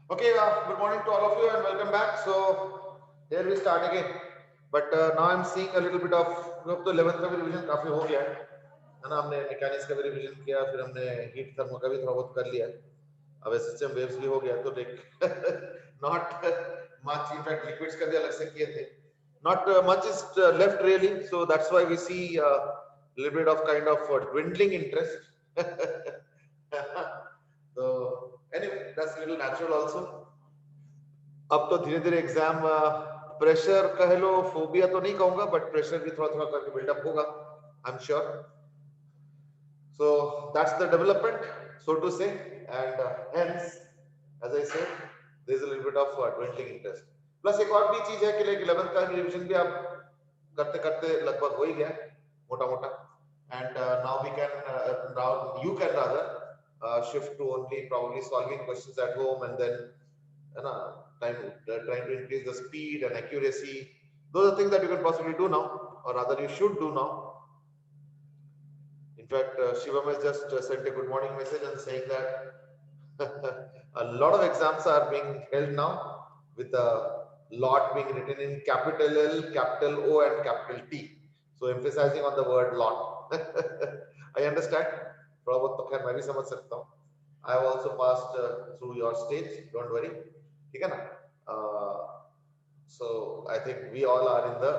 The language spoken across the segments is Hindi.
Okay, good morning to all of you and welcome back. So here we start again. But now I'm seeing a little bit of तो 11th का भी रिवीजन काफी हो गया है ना। हमने मैकेनिक्स का भी रिवीजन किया, फिर हमने हीट थर्मो का भी थोड़ा बहुत कर लिया। अब एसएचएम वेव्स भी हो गया, तो not much, in fact liquids का भी अलग से किए थे. Not much is left really, so that's why we see a little bit of kind of dwindling interest. So anyway, that's a little natural also. अब तो धीरे धीरे एग्जाम प्रेशर कह लो, फोबिया तो नहीं कहूंगा, बट प्रेशर भी थोड़ा थोड़ा करके बिल्डअप होगा, I am sure. So that's the development, so to say, and hence as I said there is a little bit of dwindling interest. Plus एक और भी चीज है कि लाइक 11th का रिवीजन भी आप करते करते लगभग हो ही गया मोटा मोटा, and now we can now you can rather shift to only probably solving questions at home, and then trying to increase the speed and accuracy. Those are things that you can possibly do now, or rather you should do now. In fact, Shivam has just sent a good morning message and saying that a lot of exams are being held now with a lot being written in capital L, capital O and capital T. So emphasizing on the word lot. I understand. थोड़ा बहुत तो खैर मैं भी समझ सकता हूँ. I have also passed through your stage. Don't worry. ठीक है ना? So I think we all are in the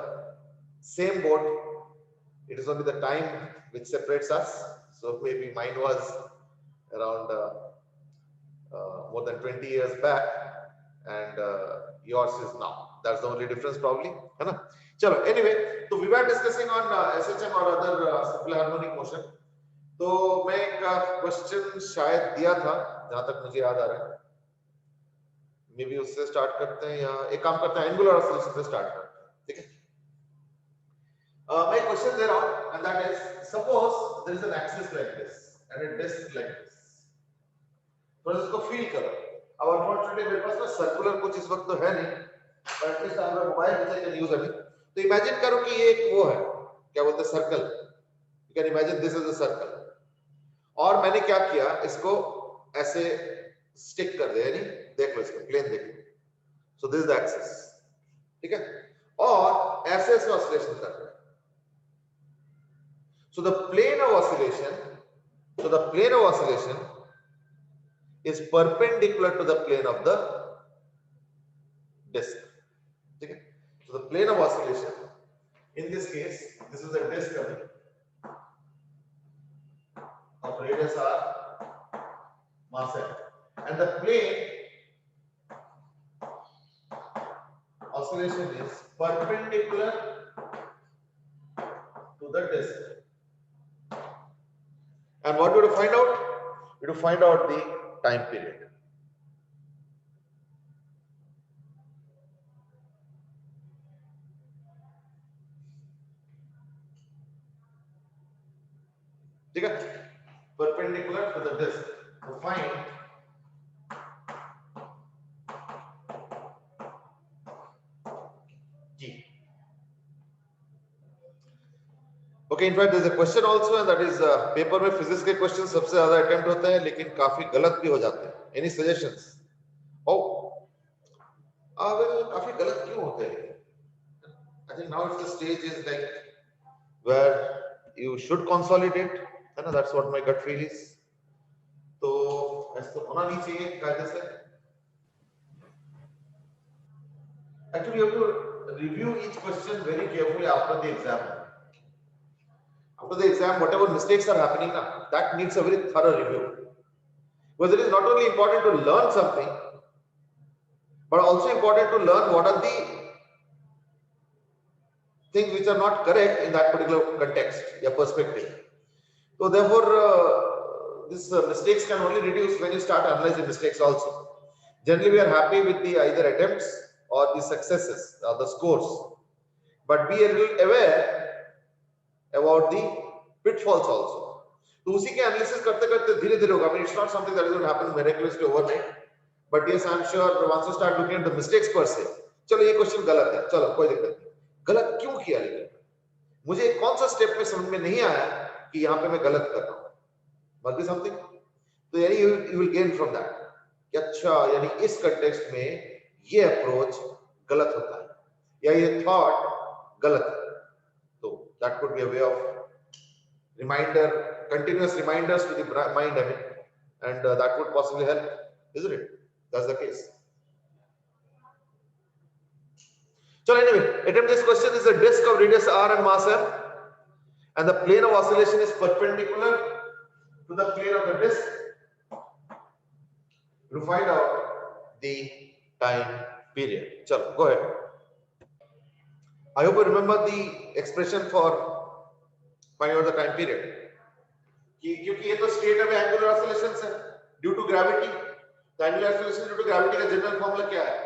same boat. It is only the time which separates us. So maybe mine was around more than 20 years back, and yours is now. That's the only difference probably, है ना? चलो, anyway, so we were discussing on SHM or other simple harmonic motion. तो मैं एक क्वेश्चन शायद दिया था, जहां तक मुझे याद आ रहा है. मे बी उससे स्टार्ट करते हैं, या एक काम करते हैं एंगुलर ऑसिलेशन से स्टार्ट करते हैं. ठीक है, मैं क्वेश्चन दे रहा हूं, and that is suppose there is an axis like this and a disc like this. तो इसको फील करो. अब अनफॉर्चुनेटली मेरे पास ना सर्कुलर कुछ इस वक्त तो है नहीं, पर at least I have mobile which I can use अभी. तो इमेजिन करो कि ये एक वो है, क्या बोलते हैं, circle. You can imagine this is a circle, और मैंने क्या किया, इसको ऐसे स्टिक कर दिया, यानी देख लो इसको प्लेन देख लो. So this is the axis. ठीक है, और ऐसे ऐसे ऑसिलेशन कर रहे हैं. So the plane of oscillation is perpendicular to the plane of the disk. Okay? So the plane of oscillation, in this case, this is a disk of radius r, mass m, and the plane oscillation is perpendicular to the disk. And what do you find out? You have to find out the time period. ठीक है, perpendicular to the disk. To find G. Okay, in fact there is a question also, and that is paper में फिजिक्स के क्वेश्चन सबसे ज्यादा अटेम्प्ट होते हैं, लेकिन काफी गलत भी हो जाते हैं. Any suggestions? Oh, well, काफी गलत क्यों होते हैं? I think now it's the stage is like where you should consolidate, है ना? That's what my gut feel is. तो ऐसा तो होना नहीं चाहिए कायदे से. Actually, you have to review each question very carefully after the exam. After the exam, whatever mistakes are happening now, that needs a very thorough review. Because it is not only important to learn something, but also important to learn what are the things which are not correct in that particular context, your perspective. So therefore, these mistakes can only reduce when you start analyzing mistakes also. Generally, we are happy with the either attempts or the successes or the scores, but be a little aware about the pitfalls also. तो उसी के एनालिसिस करते करते धीरे धीरे होगा. I mean, it's not something that is going to happen miraculously overnight, but yes, I'm sure once you start looking at the mistakes per se, चलो ये क्वेश्चन गलत है, चलो कोई दिक्कत नहीं, गलत क्यों किया, लेकिन मुझे कौन सा स्टेप में समझ में नहीं आया कि यहाँ पे मैं गलत कर रहा हूँ, must be something. तो यानी you will gain from that, कि अच्छा यानी इस कंटेक्स्ट में ये अप्रोच गलत होता है या ये थॉट गलत है, तो that could be a way of reminder, continuous reminders to the mind, I mean, and that would possibly help, isn't it? That's the case. So anyway, attempt this question is a disk of radius r and mass m, and the plane of oscillation is perpendicular to the plane of the disk. To find out the time period. Chalo, go ahead. I hope you remember the expression for finding out the time period. क्योंकि ये तो स्टेट में एंगुलर ऑसिलेशंस है ड्यू टू ग्रेविटी. तो angular oscillation due to gravity का जनरल फॉर्मूला क्या है?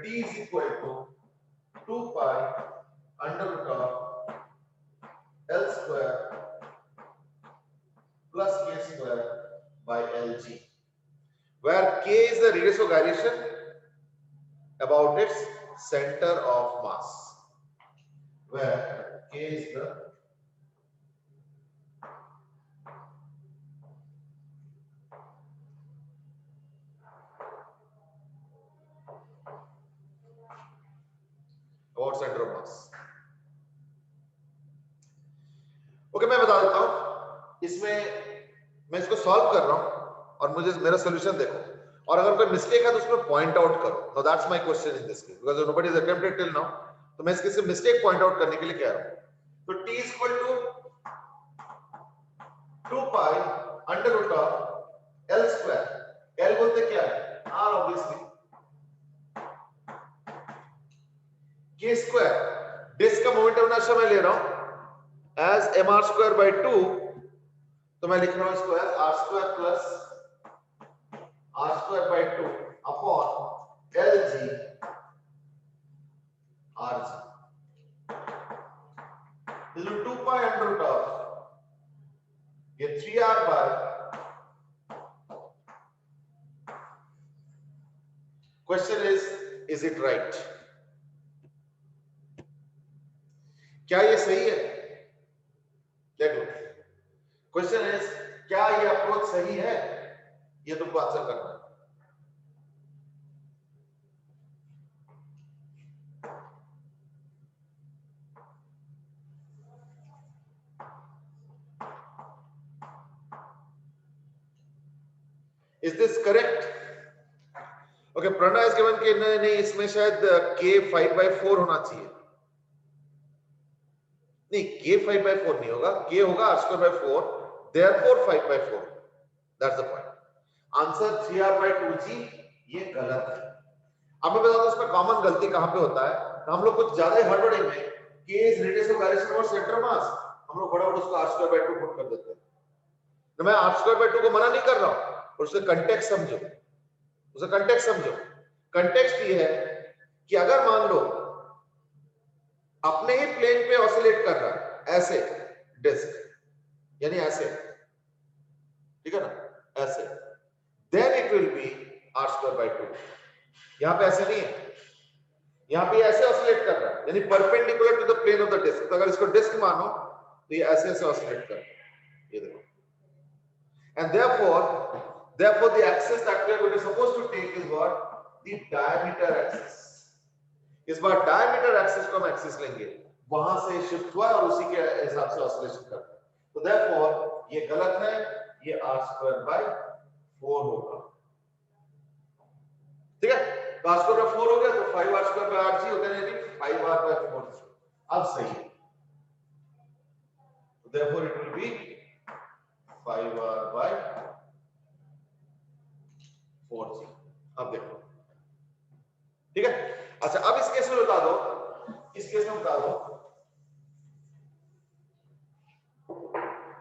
T is equal to 2 pi under root of L square plus K square by Lg, where K is the radius of gyration about its center of mass, where K is the about center of mass. Okay, मैं बता देता हूं इसमें, मैं इसको सॉल्व कर रहा हूं और मुझे मेरा सॉल्यूशन देखो, और अगर कोई मिस्टेक है तो उसमें पॉइंट आउट करो. No that's my question in this case, because nobody is attempted till now, तो मैं इसके से मिस्टेक पॉइंट आउट करने के लिए कह रहा हूं. तो t is equal to 2 pi under root of L square. L बोलते क्या है? R obviously. K square disk का मोमेंट ऑफ इनर्शिया मैं ले रहा हूं as mr square by 2, तो मैं लिख रहा हूं इसको as r square plus r square by 2 upon Lg Rg. This is 2 pi under root of ये 3r by question is it right? क्या ये सही है? देखो, क्वेश्चन इज क्या ये अप्रोच सही है? ये तुमको आंसर करना है. Is this correct? Okay, Pranay is given कि नहीं, इसमें शायद k 5/4 होना चाहिए. नहीं, k 5/4 नहीं होगा, k होगा r²/4, therefore 5/4. That's the point. Answer 3r/2g ये गलत है. अब मैं बता दूं इसमें कॉमन गलती कहां पे होता है. तो हम लोग कुछ ज्यादा ही हड़बड़ी में k is radius of gyration और सेंटर मास, हम लोग फटाफट उसको r²/2 पुट कर देते हैं. तो मैं r²/2 को मना नहीं कर रहा हूं, और उसका कंटेक्स्ट समझो. उसका कंटेक्स्ट समझो. कंटेक्स्ट ये है कि अगर मान लो अपने ही प्लेन पे ऑसिलेट कर रहा है ऐसे डिस्क, यानी ऐसे, ठीक है ना, ऐसे, then it will be r²/2. यहां पे ऐसे नहीं है, यहां पे ऐसे ऑसिलेट कर रहा है, यानी perpendicular to the plane of the disk. तो अगर इसको डिस्क मानो तो ये ऐसे ऐसे ऑसिलेट कर रहा है, ये देखो. And therefore the axis that we are going to supposed to take is what? The diameter axis. इस बार डायमीटर एक्सिस को हम एक्सिस लेंगे, वहां से शिफ्ट हुआ और उसी के हिसाब से ऑसिलेशन करते हैं. तो देयरफॉर ये गलत है, ये r²/4 होगा. ठीक है, तो r²/4 हो गया, तो 5r²/rg होता है, यानी 5r/4. अब सही है, तो therefore it will be 5r/4g. अब देखो, ठीक है. अच्छा, अब इस केस में बता दो, इस केस में बता दो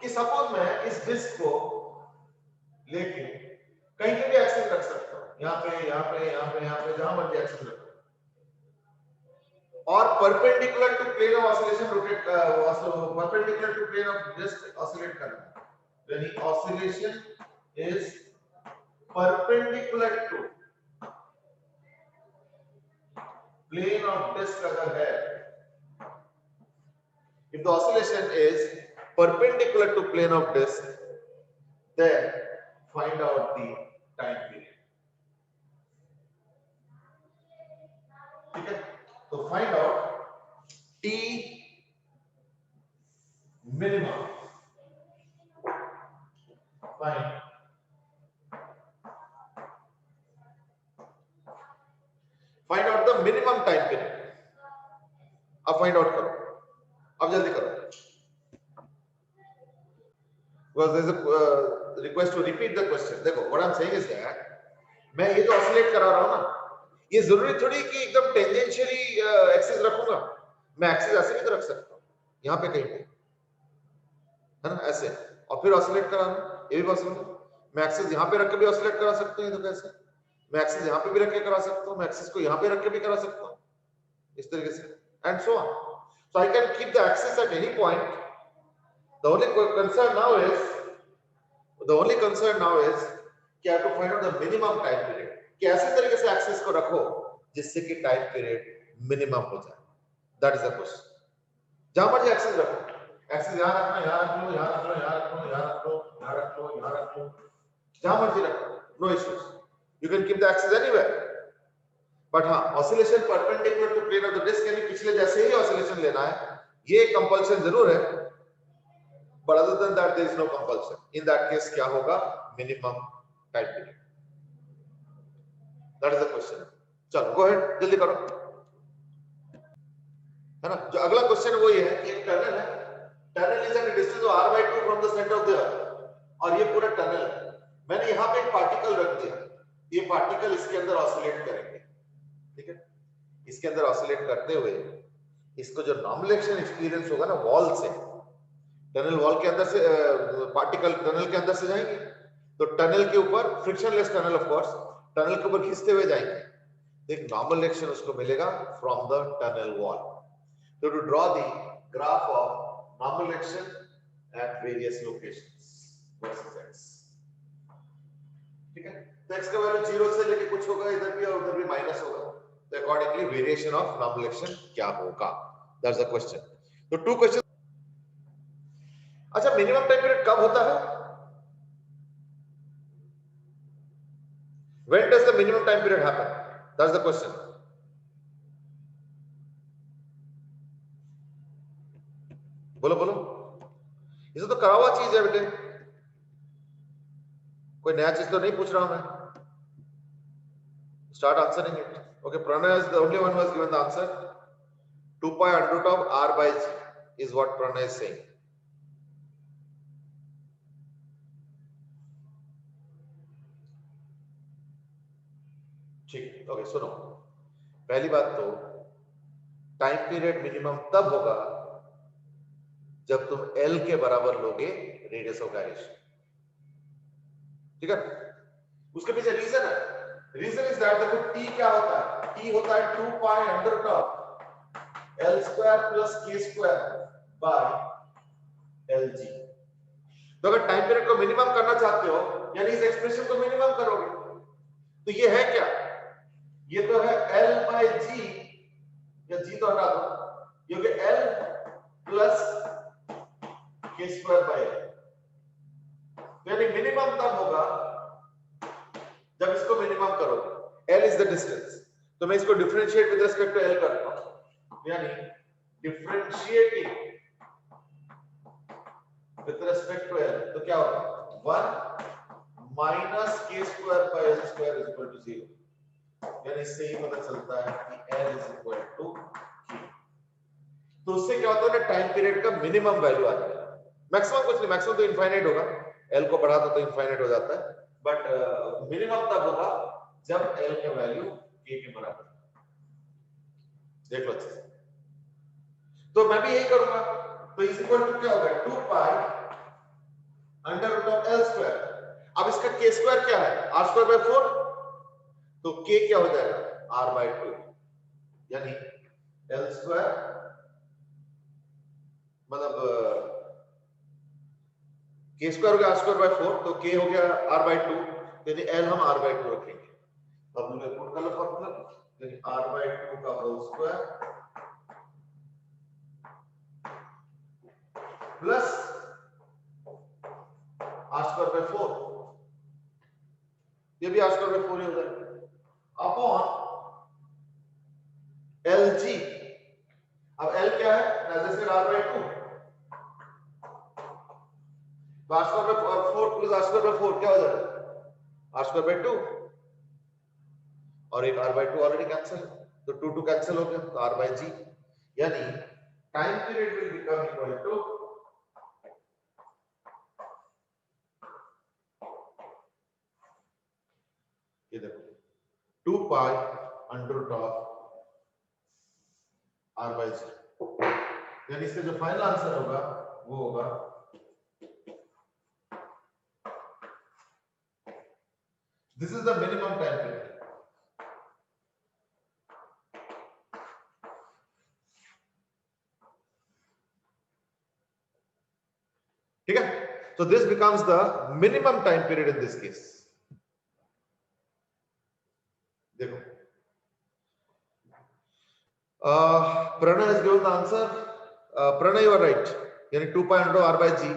कि सपोज मैं इस डिस्क को लेके कहीं पे भी एक्सेस रख सकता हूं, यहां पे, यहां पे, यहां पे, यहां पे, जहां मर्जी एक्सेस रखो, और perpendicular to plane of oscillation rotate, perpendicular to plane of disk oscillate करना. यानी oscillation is perpendicular to plane of disk अगर है, if the oscillation is perpendicular to plane of disk, then find out the time period. Find out the minimum time period. अब फाइंड आउट करो, अब जल्दी करो, because there is a request to repeat the question। देखो what I'm saying is that मैं ये जो ऑसिलेट करा रहा हूं ना, ये जरूरी थोड़ी कि एकदम टेंजेंशियली एक्सिस रखूंगा। मैं एक्सिस ऐसे भी तो रख सकता हूं, यहाँ पे कहीं पे, है ना, ऐसे, और फिर ऑसिलेट कराना, ये भी पॉसिबल है। मैं एक्सिस यहाँ पे रख के भी ऑसिलेट करा सकता हूँ, तो कैसे? मैं एक्सिस यहाँ पे भी रख के करा सकता हूँ, मैं एक्सिस को यहाँ पे रख के भी करा सकता हूँ, इस तरीके से, and so on. So I can keep the axis at any point. The only concern now is कि I have to find out the minimum time period। कि ऐसे तरीके से एक्सिस को रखो जिससे कि टाइम पीरियड मिनिमम हो जाए। That is the question। जहां मर्जी एक्सिस रखो, एक्सिस यहाँ रखना, यहाँ रख लो, यहाँ रख लो, यहाँ रख लो, यहाँ रख लो, यहाँ रख लो, यहाँ रख लो, जहां मर्जी रखो, no issues। You can keep the axis anywhere। But हाँ, oscillation perpendicular to plane of the disc, यानी पिछले जैसे ही ऑसिलेशन लेना है, ये कंपल्शन जरूर है, but other than that there is no compulsion. In that case क्या होगा? Minimum time period. That is the question. चलो गो अहेड, जल्दी करो, है ना। जो अगला क्वेश्चन है वो ये है कि एक टनल है, tunnel is at a distance of r/2 from the centre of the earth, और ये पूरा टनल है। मैंने यहाँ पे एक पार्टिकल रख दिया, ये पार्टिकल इसके अंदर ऑसिलेट करेंगे, ठीक है। इसके अंदर ऑसिलेट करते हुए इसको जो नॉर्मलाइजेशन एक्सपीरियंस होगा ना वॉल से, टनल वॉल के अंदर से, पार्टिकल टनल के अंदर से जाएंगे, तो टनल के ऊपर, frictionless tunnel of course, tunnel के ऊपर खींचते हुए जाएंगे, तो एक नॉर्मल रिएक्शन उसको मिलेगा फ्रॉम द टनल वॉल। तो to draw the graph of normal reaction at various locations versus x, ठीक है। तो एक्स का वैल्यू 0 से लेके कुछ होगा इधर भी और उधर भी माइनस होगा, तो accordingly variation of normal reaction क्या होगा? That's the question. तो टू क्वेश्चन। अच्छा, मिनिमम टाइम पीरियड कब होता है? When does the minimum time period happen? That's the question. बोलो बोलो, इसे तो करा हुआ चीज है बेटे, कोई नया चीज तो नहीं पूछ रहा हूं मैं। Start answering it. Okay, Pranay is the only one who has given the answer. 2 pi under root of r by g is what Pranay is saying. ठीक, ओके, सुनो। पहली बात तो टाइम पीरियड मिनिमम तब होगा जब तुम L के बराबर लोगे रेडियस ऑफ गायरेशन, ठीक है। उसके पीछे रीजन है, रीजन इज दैट देखो T क्या होता है, T होता है 2 pi under root of L square plus K square by Lg। तो अगर टाइम पीरियड को मिनिमम करना चाहते हो, यानी इस एक्सप्रेशन को मिनिमम करोगे, तो ये है क्या? ये तो है L बाय G, या G तो हटा दो, ये हो गया L plus K square by L। यानी मिनिमम तब होगा जब इसको मिनिमम करोगे। L इज द डिस्टेंस, तो मैं इसको differentiate with respect to L करता हूं, यानी differentiating with respect to L, तो क्या होगा 1 minus K square by L square is equal to 0। यानी इससे ही पता चलता है कि L is equal to Q। तो उससे क्या होता है ना, टाइम पीरियड का मिनिमम वैल्यू आ जाएगा। मैक्सिमम कुछ नहीं, मैक्सिमम तो इनफाइनाइट होगा, L को बढ़ा दो तो इनफाइनाइट हो जाता है, बट मिनिमम तब होगा जब L का वैल्यू K के बराबर। देख लो अच्छे से। तो मैं भी यही करूंगा, तो इज इक्वल टू क्या होगा 2 pi under root of L square. अब इसका K स्क्वायर क्या है, R स्क्वायर बाय 4, तो K क्या हो जाएगा R बाय 2, यानी L स्क्वायर मतलब K स्क्वायर हो गया R स्क्वायर बाय 4, तो K हो गया R बाय 2, यानी L हम R बाय 2 रखेंगे। अब मैं पुट कर लो फॉर्मूला, यानी R बाय 2 का whole square plus R square by 4, ये भी R स्क्वायर बाय 4 ही हो जाएगा, अपॉन Lg। अब L क्या है, जैसे R बाय 2, तो R square by 4 plus R square by 4 क्या हो जाएगा r स्क्वायर बाय 2 और एक r बाय 2 ऑलरेडी कैंसिल, तो 2 2 कैंसिल हो गया, तो r बाय g, यानी time period will become equal to ये देखो 2 pi under root of r by g, यानी इसका जो फाइनल आंसर होगा वो होगा this is the minimum time period. ठीक है, so this becomes the minimum time period in this case। देखो Pranay has given the answer, Pranay you are right, yani 2 pi under r by g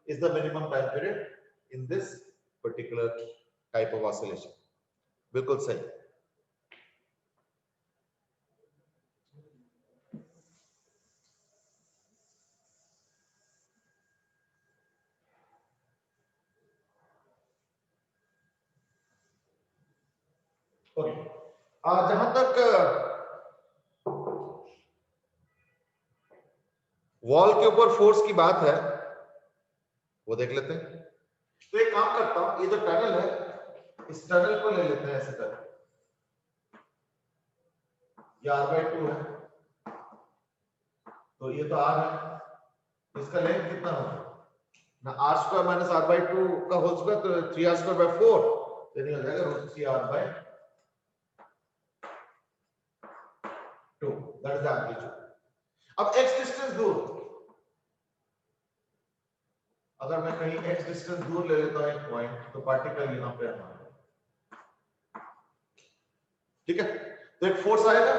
is the minimum time period in this particular type of oscillation, बिल्कुल सही। जहां तक वॉल के ऊपर फोर्स की बात है वो देख लेते हैं। तो एक काम करता हूं, ये जो टनल है इस टनल को ले लेते हैं ऐसे कर, ये r बाय 2 है, तो ये तो r है, इसका लेंथ कितना होगा ना r square minus r by 2 का होल स्क्वायर, तो 3r स्क्वायर बाय 4, तो ये हो जाएगा √3r by 2, that is the amplitude. अब x डिस्टेंस दूर, अगर मैं कहीं x डिस्टेंस दूर ले लेता हूं एक पॉइंट, तो पार्टिकल यहां पे हमारा, ठीक है, तो एक फोर्स आएगा,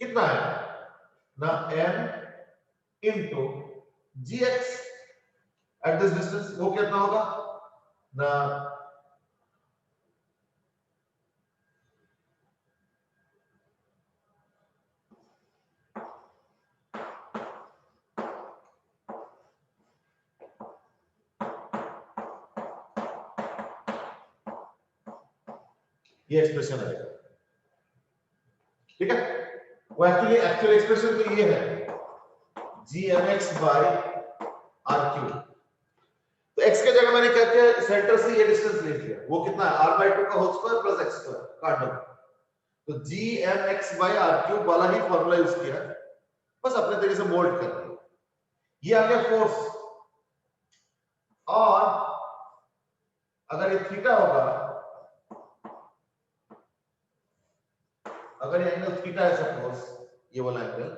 कितना है ना m into gx at this distance, वो कितना होगा ना ये एक्सप्रेशन आएगा, ठीक है। वो एक्चुअल एक्सप्रेशन तो ये है gmx by r3, तो x के जगह मैंने क्या किया, सेंटर से ये डिस्टेंस ले लिया, वो कितना है r by 2 का whole square plus x square काट दो, तो gmx by r3 वाला ही फॉर्मूला यूज किया, बस अपने तरीके से मोल्ड कर दिया। ये आ गया फोर्स, और अगर ये थीटा होगा, अगर ये एंगल थीटा है सपोज, ये वाला एंगल,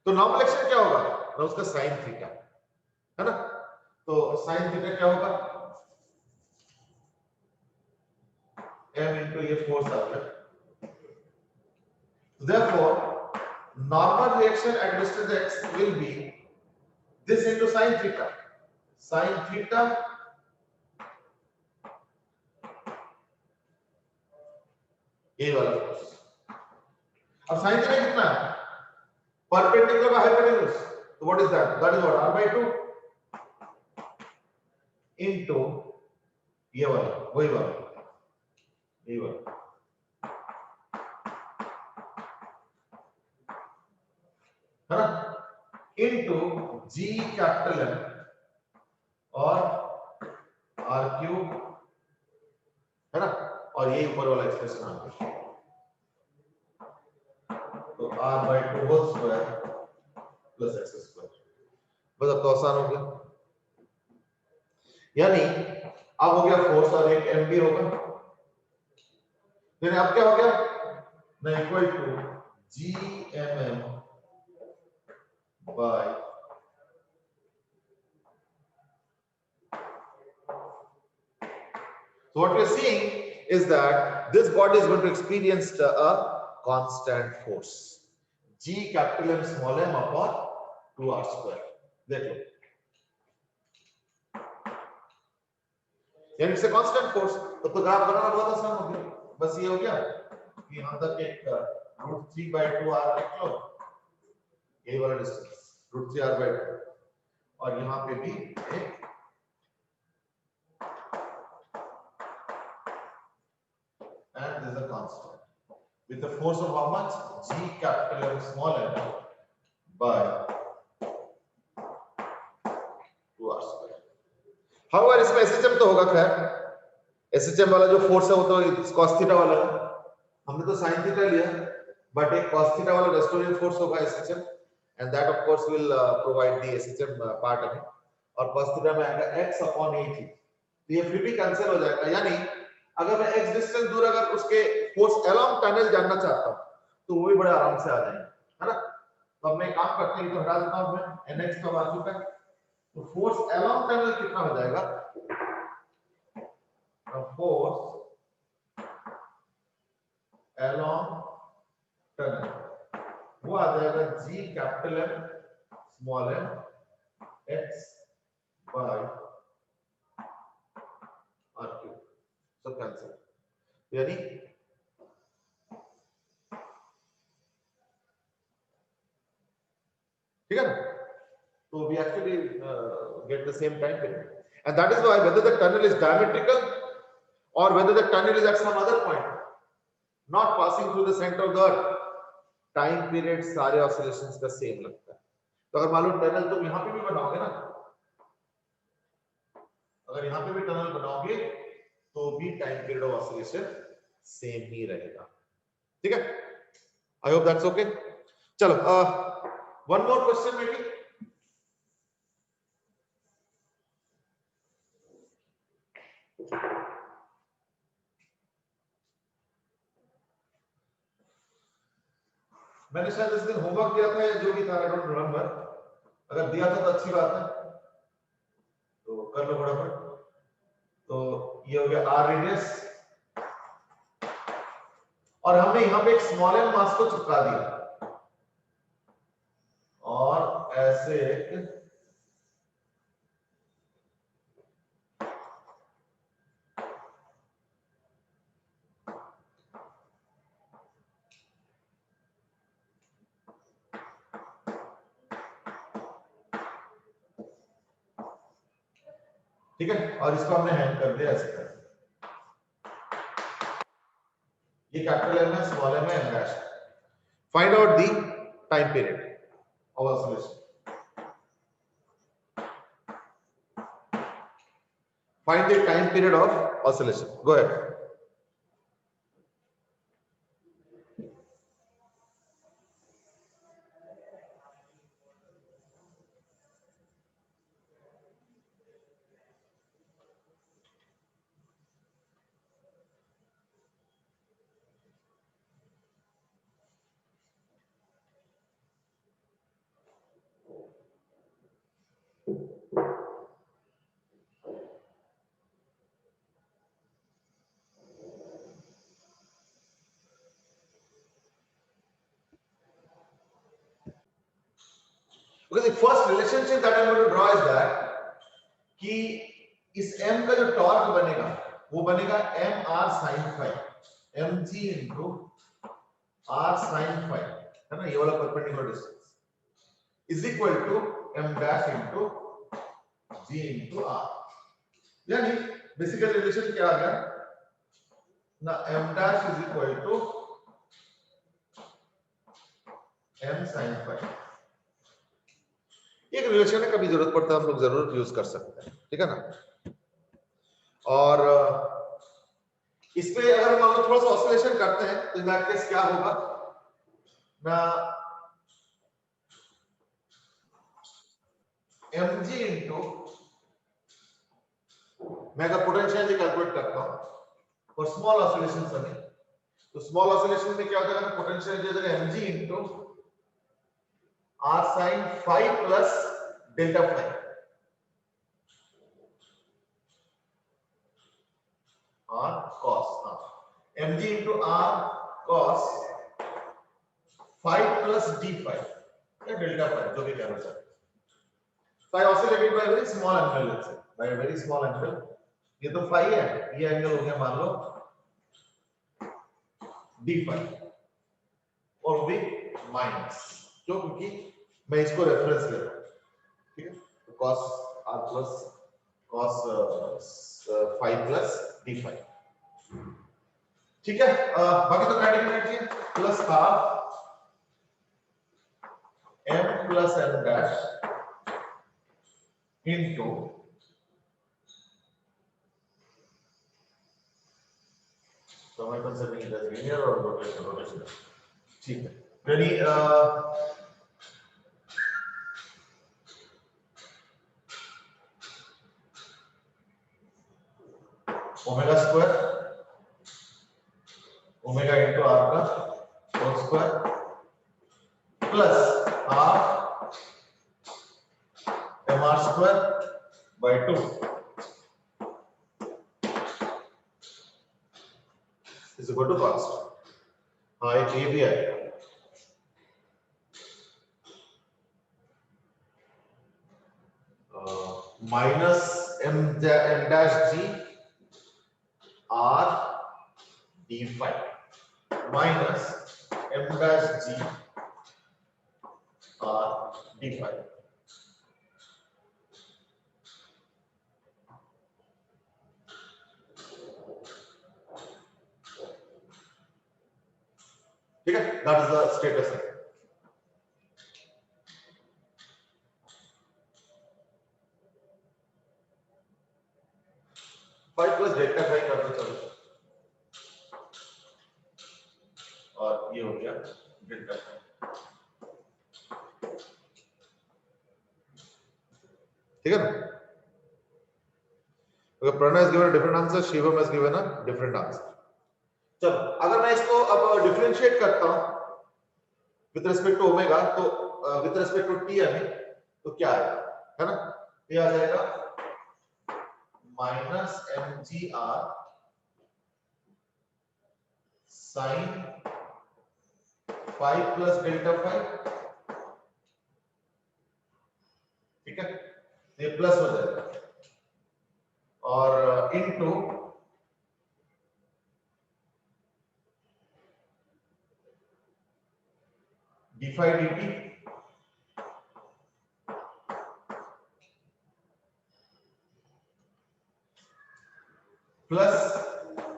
तो नॉर्मल एक्शन क्या होगा ना उसका साइन थीटा है ना, तो साइन थीटा क्या होगा m into ये फोर्स आ गया, therefore normal reaction at distance x will be this into sin theta, sin theta ये वाला फोर्स। अब sin थीटा कितना है, परपेंडिकुलर बाय हाइपोटेन्यूज, तो what is that, that is what r by 2 into ये वाला, वही वाला, ये वाला, है ना, into g कैपिटल M और r क्यूब, है ना, और ये ऊपर वाला एक्सप्रेशन आ गया, तो r by 2 whole square plus x square, बस अब तो आसान हो गया, यानी अब हो गया फोर्स और एक m भी होगा, फिर अब क्या हो गया ना equal to gmm by so what we are seeing is that this body is going to experience a constant force g capital M small m upon 2r square, देख लो, यानी इट्स अ कांस्टेंट फोर्स, तो ग्राफ बनाना बहुत आसान हो गया, बस ये हो गया कि यहां तक एक √3/2r लिख लो, यही वाला डिस्टेंस, √3r/2 और यहाँ पे भी एक and this is a constant with a force of how much? G capital M small m by 2r². However, इसमें SHM तो होगा खैर, SHM वाला जो फोर्स है वो तो cos थीटा वाला है, हमने तो sin थीटा लिया, but एक cos थीटा वाला restoring force होगा SHM and that of course will provide the SHM part of it. और cos थीटा में आएगा x upon 8, तो ये फिर भी कैंसिल हो जाएगा, यानी अगर मैं x डिस्टेंस दूर अगर उसके फोर्स अलोंग टनल जानना चाहता हूं तो वो भी बड़े आराम से आ जाएंगे, है ना। तो अब मैं काम करते हैं, तो हटा देता हूं मैं, nx का आ चुका है, तो फोर्स अलोंग टनल कितना हो जाएगा? फोर्स अलोंग टनल वो आ जाएगा G capital M small m x by r3, so cancel, यानी ठीक है ना। तो we actually get the same time period, and that is why whether the tunnel is diametrical or whether the tunnel is at some other point not passing through the center of the earth, time period सारे ऑसिलेशंस का सेम लगता है। तो अगर मान लो टनल तुम यहाँ पे भी बनाओगे ना, अगर यहाँ पे भी टनल बनाओगे तो भी time period of oscillation same ही रहेगा, ठीक है। I hope that's okay. चलो one more question maybe. मैंने शायद इस दिन होमवर्क दिया था या जो भी था, आई डोंट रिमेंबर, अगर दिया था तो अच्छी बात है, तो कर लो फटाफट। तो ये हो गया आर रेडियस, और हमने यहाँ पे एक स्मॉल एम मास को चिपका दिया और ऐसे एक ठीक है, और इसको हमने हैंग कर दिया ऐसे कर। ये कैपिटल एम है, स्मॉल एम है, M dash. Find out the time period of oscillation. Find the time period of oscillation, go ahead. Okay, the first relationship that I'm going to draw is that कि इस m का जो टॉर्क बनेगा वो बनेगा mr sin phi, mg into r sin phi, है ना, ये वाला perpendicular distance is equal to m dash into g into r। यानी बेसिकली रिलेशन क्या आ गया ना, m dash is equal to m sin phi। एक रिलेशन है, कभी जरूरत पड़ता है हम लोग जरूर यूज कर सकते हैं, ठीक है ना। और इस पे अगर हम लोग थोड़ा सा ऑसिलेशन करते हैं तो इन दैट केस क्या होगा ना, mg इनटू, मैं अगर पोटेंशियल कैलकुलेट करता हूं और स्मॉल ऑसिलेशन में, तो स्मॉल ऑसिलेशन में क्या होता है, पोटेंशियल जो है mg into r sin phi plus delta phi, r cos, mg into r cos phi plus d phi या डेल्टा phi, जो भी कहना चाहते हैं। phi oscillated by a very small angle, let's say by a very small angle। ये तो phi है, ये एंगल हो गया मान लो d phi, और भी माइनस, क्यों, क्योंकि मैं इसको रेफरेंस ले रहा हूँ, ठीक है। तो cos r plus cos 5 plus d5, ठीक है। बाकी तो कैंडिडेट है plus half m plus m dash into so am I considering it as linear or rotational? ठीक है, यानी omega square omega into R का whole square plus half M R square by 2 is equal to constant. हाँ, एक ये भी आएगा minus M dash G R D five minus M dash G R D five. ठीक है, that is the status. Five plus delta five कर दो चलो, और ये हो गया डेल्टा फाइव, ठीक है ना। अगर Pranay has given a different answer, Shivam has given a different answer। चलो, अगर मैं इसको अब डिफरेंशिएट करता हूं विद रिस्पेक्ट टू ओमेगा, तो विद रिस्पेक्ट टू टी यानी, तो क्या आएगा, है ना। ये आ जाएगा minus M G R sine 5 plus delta 5, ठीक है, ये प्लस हो जाएगा, और into D five D T plus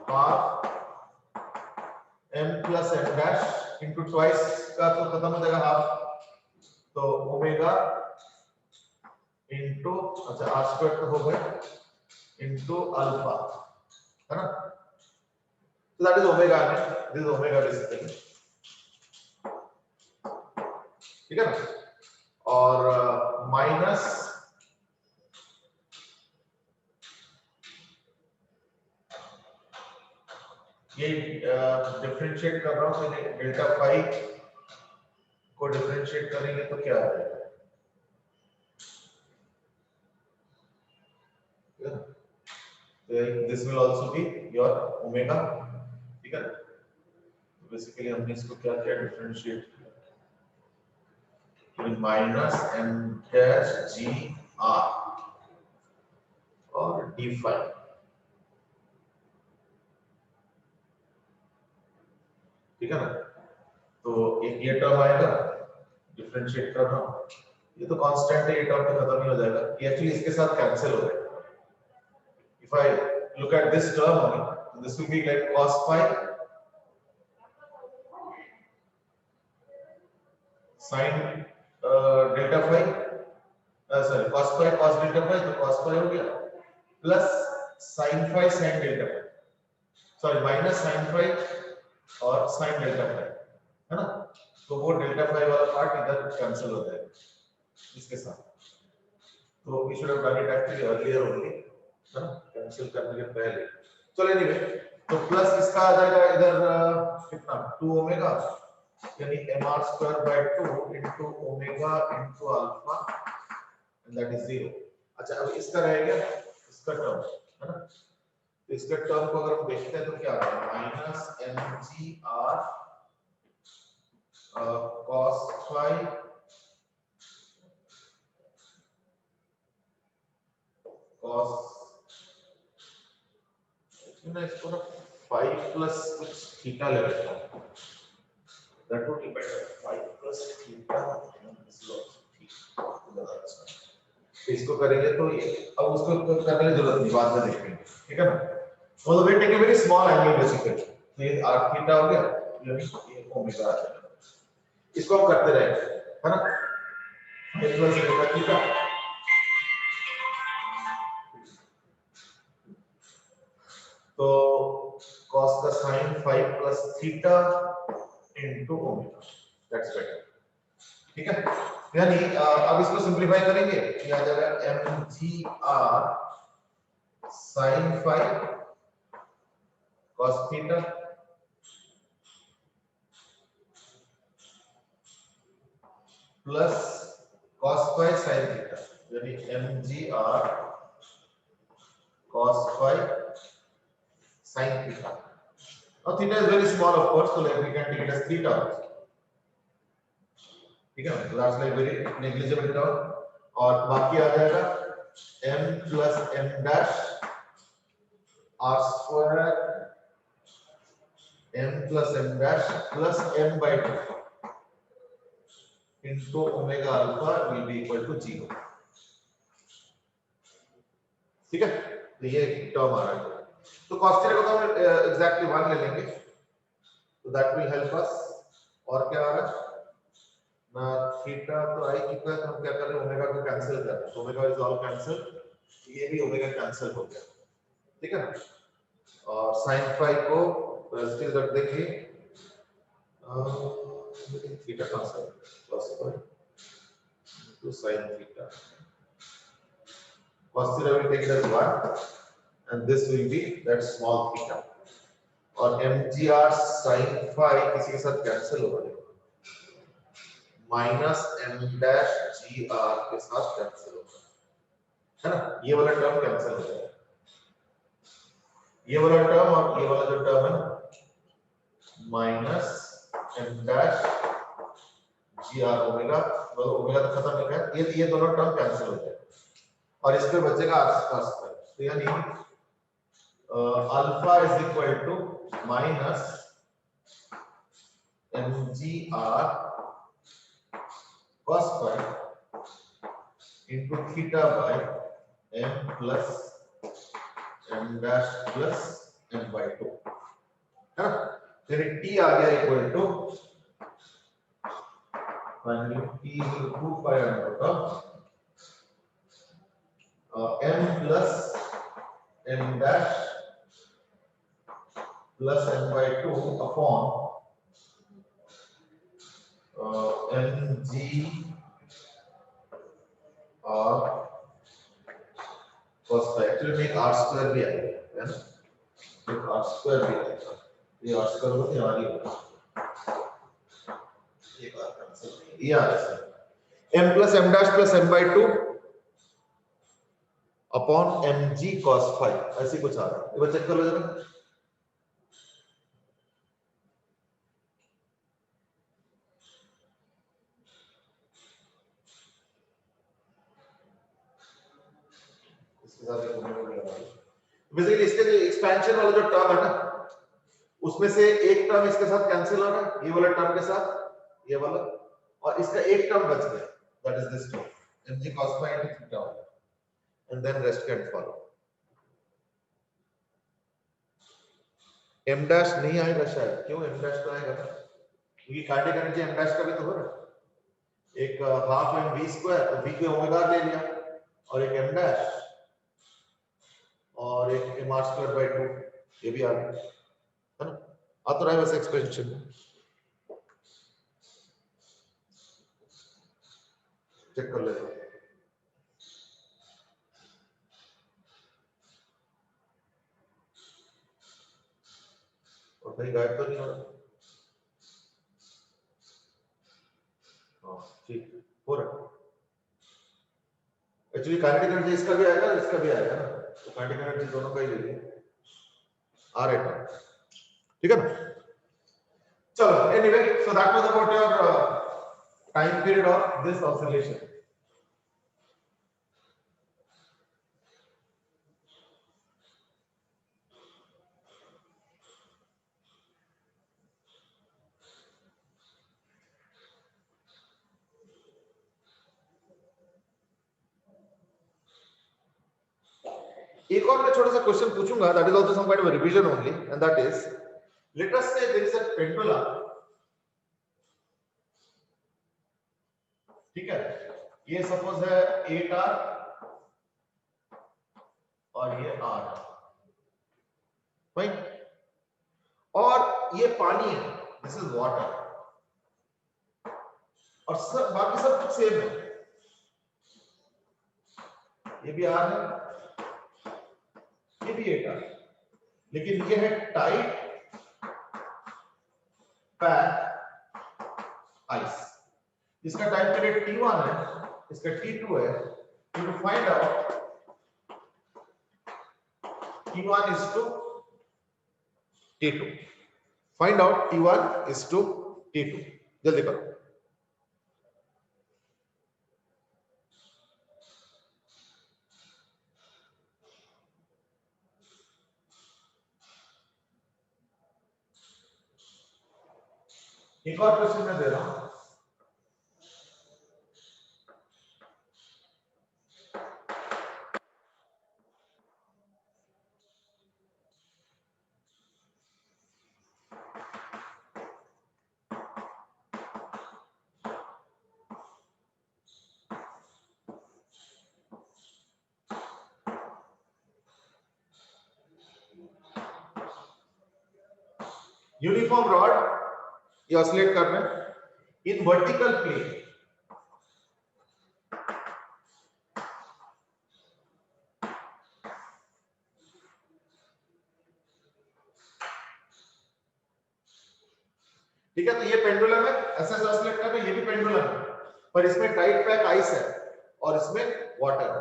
half m plus m dash into twice का तो खत्म हो जाएगा हाफ, तो ओमेगा इंटू, अच्छा आर स्क्वायर तो हो गए, इंटू अल्फा, है ना। तो that is omega, this is omega basically, ठीक है ना। और माइनस ये डिफरेंशिएट कर रहा हूं, तो डेल्टा 5 को डिफरेंशिएट करेंगे तो क्या आ जाएगा, this will also be your omega, ठीक है। तो बेसिकली हमने इसको क्या किया, डिफरेंशिएट किया minus M dash G R और डी फाइव, ठीक है ना। तो एक ये टर्म आएगा, डिफरेंशिएट कर रहा हूं, ये तो कांस्टेंट है, ये टर्म तो खत्म ही हो जाएगा, ये एक्चुअली इसके साथ कैंसिल हो जाएगा। If I look at this term only, this will be like cos phi sin delta phi, sorry cos phi cos delta phi, तो cos phi हो गया, plus sin phi sin delta phi, sorry minus sin phi और sin delta phi, है ना। तो वो डेल्टा फाई वाला पार्ट इधर कैंसिल हो जाएगा इसके साथ, तो we should have done it actually earlier only, है ना, कैंसिल करने के पहले। चलो एनीवे, तो प्लस इसका आ जाएगा इधर कितना, 2 ओमेगा, यानी mr square by 2 into omega into alpha, and that is 0। अच्छा, अब इसका रहेगा इसका टर्म, है ना। तो इसका टर्म को अगर हम देखते हैं तो क्या आ रहा है, minus mgr cos phi cos, मैं इसको ना 5 प्लस कुछ थीटा ले लेता हूं, that would be better, 5 plus theta, इसको करेंगे तो ये, अब उसको करने की जरूरत नहीं, बाद में देखेंगे, ठीक है ना। मतलब we take a very small angle basically, तो ये r थीटा हो गया, ये ओमेगा आ जाएगा। इसको हम करते रहेंगे, है ना। ये प्लस ओमेगा थीटा, तो cos का sin phi plus theta into omega, that's better, ठीक है। यानी अब इसको सिंपलीफाई करेंगे, ये आ जाएगा mgr sin phi cos theta plus cos phi sin theta, यानी mgr cos phi sin theta. Now theta is very small of course, so like we can take it as theta, ठीक है, that's like very negligible term. और बाकी आ जाएगा m plus m dash r square m plus m dash plus m by 2 into omega alpha will be equal to 0, ठीक है। तो ये टर्म आ रहा है, तो cos थीटा को तो हम एग्जैक्टली 1 ले लेंगे, तो दैट विल हेल्प अस। और क्या आ रहा है ना, थीटा तो आई चुका है, तो हम क्या कर रहे हैं, ओमेगा को कैंसिल कर रहे हैं, तो ओमेगा इज ऑल कैंसिल, ये भी ओमेगा कैंसिल हो गया, ठीक है ना। और sin phi को पॉजिटिव रख देंगे, थीटा कहां से plus two sin theta, cos theta will take it as 1 and this will be that small theta, और mgr sin phi किसी के साथ कैंसिल हो जाएगा, माइनस m डैश gr के साथ कैंसिल होगा, है ना। ये वाला टर्म कैंसिल हो जाएगा, ये वाला टर्म और ये वाला जो टर्म है minus m dash gr omega, तो ओमेगा तो खत्म हो गया, ये दोनों टर्म कैंसिल हो जाएगा और इस पे बचेगा r स्क्वायर, तो यानी alpha is equal to minus mgr cos phi into theta by m plus m dash plus m by 2, है ना। फिर t आ गया equal to finally t equal to 2 pi under m plus m dash plus m by 2 upon mg r cos phi, actually में r स्क्वायर भी आएगा, है ना, एक r स्क्वायर भी आएगा, ये r स्क्वायर होता है आगे, एक r कैंसिल, ये आ रहा है m plus m dash plus m by 2 upon mg cos phi, ऐसे कुछ आ रहा है, ये चेक कर लो जरा। बेसिकली इसके जो एक्सपेंशन वाला जो टर्म है ना, उसमें से एक टर्म इसके साथ कैंसिल हो रहा है, ये वाला टर्म के साथ ये वाला, और इसका एक टर्म बच गया, that is this term mg cos phi into theta, and then rest can follow. m dash नहीं आएगा शायद, क्यों m dash तो आएगा ना, क्योंकि काइनेटिक एनर्जी m dash का भी तो हो रहा है, एक हाफ m v स्क्वायर, तो v के ओमेगा ले लिया, और एक m dash और एक mr स्क्वायर बाय 2, ये भी आ गया, है ना। आ तो रहा है वैसे एक्सपेंशन में, चेक कर लेते हैं। और कहीं गायब तो नहीं हो रहा, हाँ ठीक हो रहा है। एक्चुअली काइनेटिक एनर्जी इसका भी आएगा, इसका भी आएगा ना, तो काइनेटिक एनर्जी दोनों का ही ले लिया, आ रहा है, ठीक है ना। चलो anyway, so that was about your time period of this oscillation. एक और मैं छोटा सा क्वेश्चन पूछूंगा, that is also some kind of revision only, and that is let us say there is a pendulum, ठीक है, ये सपोज है 8R और ये R, फाइन, और ये पानी है, दिस इज वाटर, और सब बाकी सब कुछ सेम है, ये भी R है, ये भी 8R, लेकिन ये है टाइट पैक आइस, इसका टाइम पीरियड T1 है, इसका T2 है, to find out T1 is to T2, find out T1 is to T2, जल्दी करो। एक और क्वेश्चन मैं दे रहा हूं, यूनिफॉर्म रॉड ये ऑसिलेट कर रहे हैं इन वर्टिकल प्लेन, ठीक है, तो ये पेंडुलम है, ऐसे ऑसिलेट कर रहे हैं, ये भी पेंडुलम है, पर इसमें टाइट पैक आइस है और इसमें वाटर है।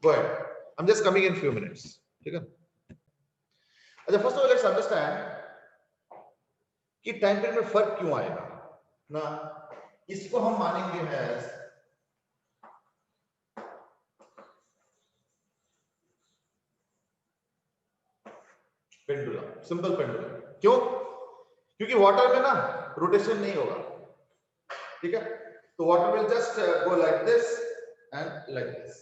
Go ahead, I am just coming in few minutes, ठीक है। अच्छा, first of all let's understand कि टाइम पीरियड में फर्क क्यों आएगा ना, इसको हम मानेंगे एज पेंडुलम, सिंपल पेंडुलम। क्यों? क्योंकि वाटर में ना रोटेशन नहीं होगा, ठीक है, तो water will just go like this and like this,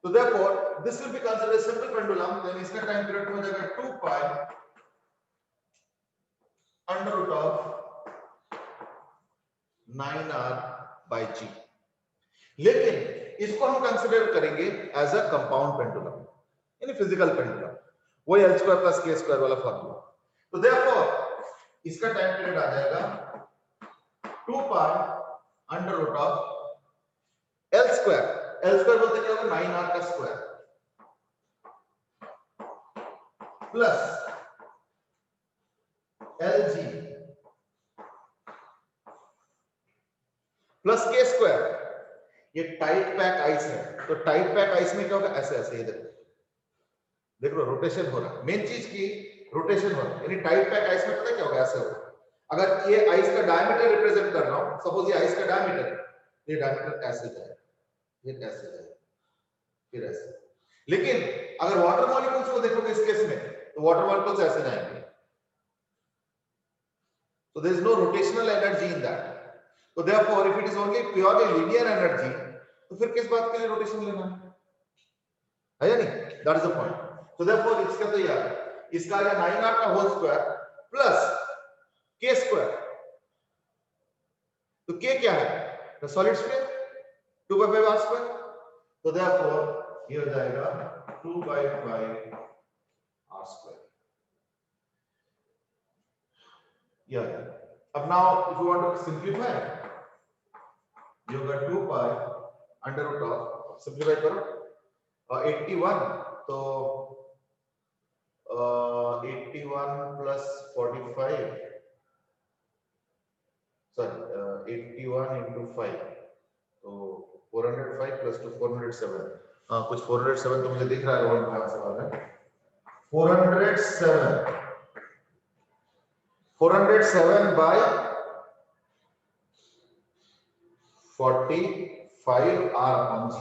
तो therefore this will be considered simple pendulum, then इसका टाइम पीरियड हो जाएगा 2 pi under root of 9R by G। लेकिन इसको हम कंसीडर करेंगे एज अ कंपाउंड पेंडुलम, यानी फिजिकल पेंडुलम, वही L square plus K square वाला फॉर्मूला। तो देयरफॉर इसका टाइम पीरियड आ जाएगा 2 pi under root of L square, L square बोलते क्या होगा, 9R का square plus LG plus K square. ये टाइट पैक आइस है, तो टाइट पैक आइस में क्या होगा, ऐसे ऐसे, ये देख लो रोटेशन हो रहा है, मेन चीज की रोटेशन हो रहा है, यानी टाइट पैक आइस में पता क्या होगा, ऐसे होगा। अगर ये आइस का डायमीटर रिप्रेजेंट कर रहा हूं, सपोज ये आइस का डायमीटर, ये डायमीटर ऐसे जाएगा, ये कैसे जाएगा, फिर ऐसे। लेकिन अगर वाटर मॉलिक्यूल्स को देखोगे इस केस में, तो वाटर मॉलिक्यूल्स ऐसे जाएंगे, so there is no rotational energy in that, so therefore if it is only purely linear energy, तो फिर किस बात के लिए रोटेशन लेना है या नहीं, that is the point। so therefore इसका तो यार इसका या 9R का whole square plus K square, तो K क्या है, the solid sphere 2/5R square, तो therefore ये हो जाएगा 2/5R स्क्वायर। Yeah. अब now if you want to simplify, you got 2 pi under root of, simplify करो, 81, तो 81 plus 45, sorry, 81 into 5, तो 405 plus 2 407, कुछ 407 तो मुझे दिख रहा है, और कहां से आ रहा है, 407 by 45R on G।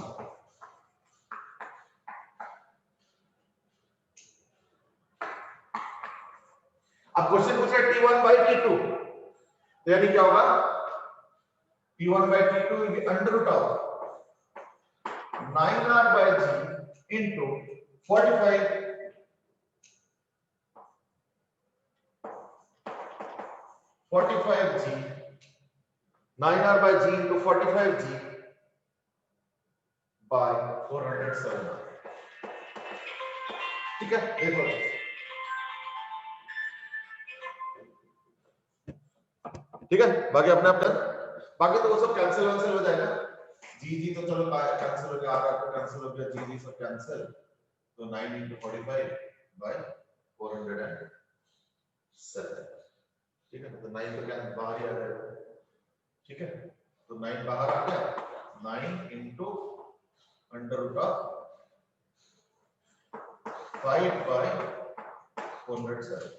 अब क्वेश्चन पूछ रहा है T1 by T2, तो यानी क्या होगा, T1 by T2 will be under root of 9R by G into 45G 9R by G into 45G by 407R। ठीक है, देखो ठीक है, बाकी अपने अपने बाकी तो वो सब कैंसिल हो जाएगा। जी तो चलो कैंसिल हो गया, आर तो कैंसिल हो गया, जी सब कैंसिल, तो 9 into 45 by 407। ठीक है, तो 9 तो क्या बाहर ही आ जाएगा। ठीक है, तो 9 बाहर आ गया, 9 into under root of 5 by 407।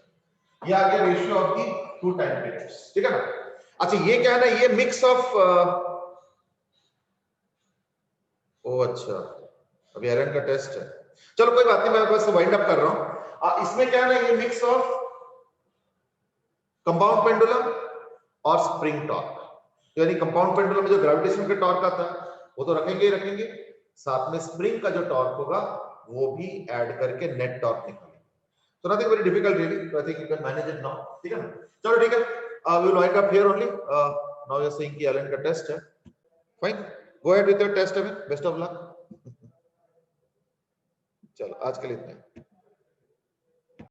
ये आ गया ratio of the two time periods. ठीक है ना। अच्छा ये क्या है ना, ये मिक्स ऑफ अच्छा अभी एरन का टेस्ट है, चलो कोई बात नहीं, मैं बस वाइंड अप कर रहा हूं। इसमें क्या है ना, ये मिक्स ऑफ कंपाउंड पेंडुलम और स्प्रिंग टॉर्क, यानी कंपाउंड पेंडुलम में जो ग्रेविटेशन का टॉर्क आता है वो तो रखेंगे ही रखेंगे, साथ में स्प्रिंग का जो टॉर्क होगा वो भी ऐड करके नेट टॉर्क निकालेंगे। So nothing very difficult really. So I think you can manage it now. ठीक है ना? चलो ठीक है. We will wind up here only. Now you're saying कि Allen का test है. Fine. Go ahead with your test. Best of luck. चलो आज के लिए इतना.